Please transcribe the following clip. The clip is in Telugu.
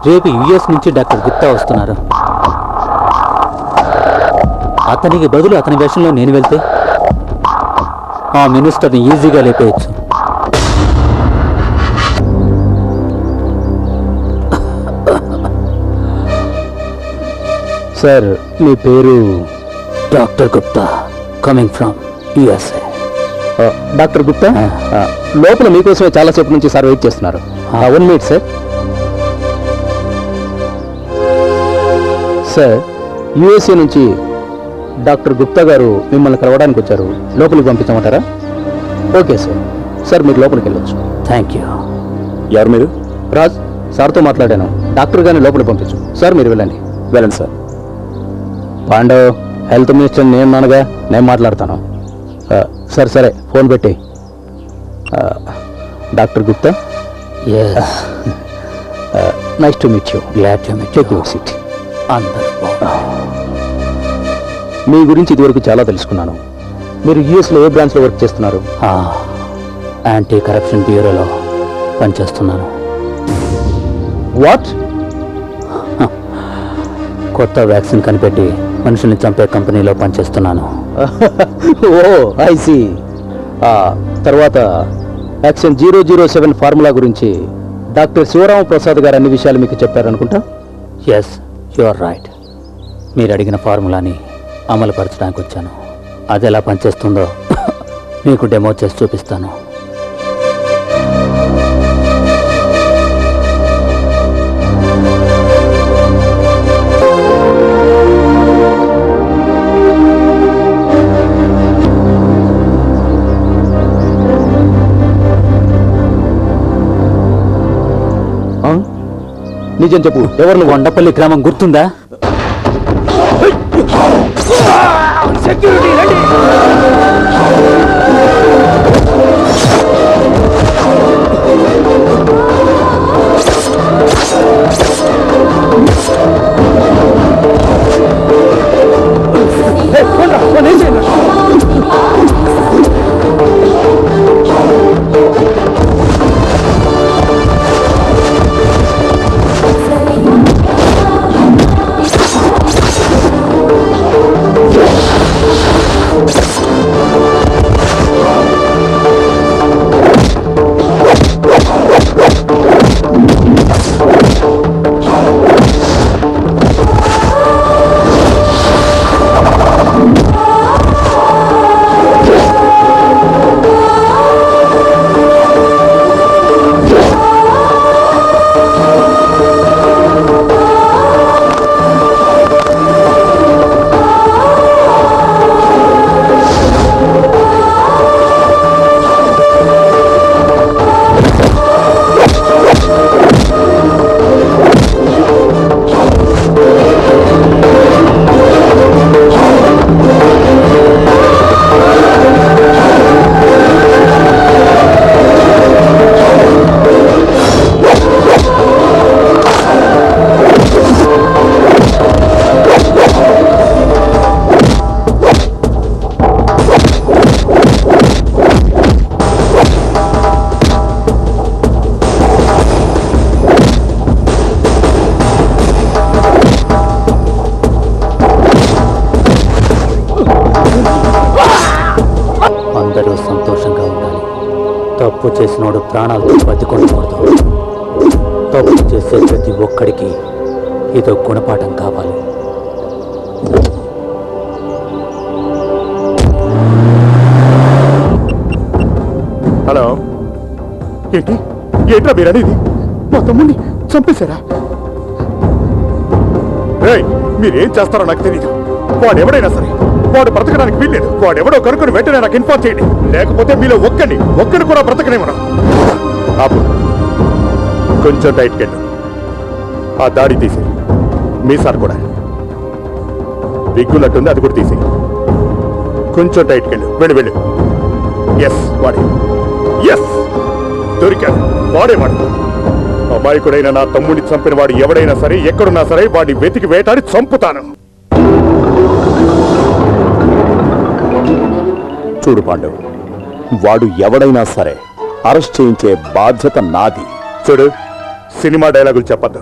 రేపు యుఎస్ నుంచి డాక్టర్ గుప్తా వస్తున్నారు. అతనికి బదులు అతని వేషంలో నేను వెళ్తే ఆ మినిస్టర్ని ఈజీగా లేపేయచ్చు. సార్, మీ పేరు? Doctor Gupta, coming from USA. Doctor Gupta, లోపల మీకోసమే చాలాసేపు నుంచి సార్ వెయిట్ చేస్తున్నారు. 1 minute సార్. సార్, యుఎస్ఏ నుంచి డాక్టర్ గుప్తా గారు మిమ్మల్ని కలవడానికి వచ్చారు. లోపలికి పంపించమంటారా? Okay sir. సార్, మీరు లోపలికి వెళ్ళొచ్చు. Thank you. ఎవరు మీరు? రాజ్, సార్తో మాట్లాడాను. డాక్టర్ గారిని లోపలికి పంపించు. సార్, మీరు వెళ్ళండి. వెళ్ళండి సార్. పాండవ్, హెల్త్ మినిస్టర్ నేను నాన్నగా, నేను మాట్లాడతాను. సరే సరే, ఫోన్ పెట్టి. Doctor Gupta, nice to meet you. Glad to meet you. Take your seat. మీ గురించి ఇదివరకు చాలా తెలుసుకున్నాను. మీరు యూఎస్లో ఏ బ్రాంచ్లో వర్క్ చేస్తున్నారు? యాంటీ కరప్షన్ బ్యూరోలో పనిచేస్తున్నాను. వాట్? కొత్త వ్యాక్సిన్ కనిపెట్టి మనుషుల్ని చంపే కంపెనీలో పనిచేస్తున్నాను. Oh, I see. తర్వాత యాక్షన్ 007 ఫార్ములా గురించి డాక్టర్ శివరామ ప్రసాద్ గారు అన్ని విషయాలు మీకు చెప్పారనుకుంటా. Yes, you are right. మీరు అడిగిన ఫార్ములాని అమలుపరచడానికి వచ్చాను. అది ఎలా పనిచేస్తుందో మీకు డెమో చేసి చూపిస్తాను. నిజం చెప్పు, ఎవరు నువ్వు? కొండపల్లి గ్రామం గుర్తుందా? Security ready. అందరూ సంతోషంగా ఉండాలి. తప్పు చేసినోడు ప్రాణాలతో బతికొనకూడదు. తప్పు చేసే ప్రతి ఒక్కడికి ఇదో గుణపాఠం కావాలి. హలో, ఏంట్రా మీరనేది? మా తమ్ముడిని చంపేశారా? మీరేం చేస్తారో నాకు తెలియదు. వాడు ఎవడైనా సరే, వాడు బ్రతకడానికి వీల్లేదు. వాడెవడో కనుక్కొని వెంటనే నాకు ఇన్ఫార్మ్ చేయండి. లేకపోతే మీలో ఒక్కడిని కూడా బ్రతకనేమను. ఆపు, కొంచెం టైట్కి వెళ్ళు. ఆ దాడి తీసి మీసారు కూడా విగ్గున్నట్టుంది, అది కూడా తీసి కొంచెం టైట్కి వెళ్ళు. వెళ్ళు. ఎస్, వాడే. ఎస్, దొరికాడు. వాడేవాడు. అమాయకుడైన నా తమ్ముడిని చంపిన వాడు ఎవడైనా సరే, ఎక్కడున్నా సరే వాడిని వెతికి వేటాడి చంపుతాను. చూడు పాండవ్, వాడు ఎవడైనా సరే అరెస్ట్ చేయించే బాధ్యత నాది. చూడు, సినిమా డైలాగులు చెప్పద్దు.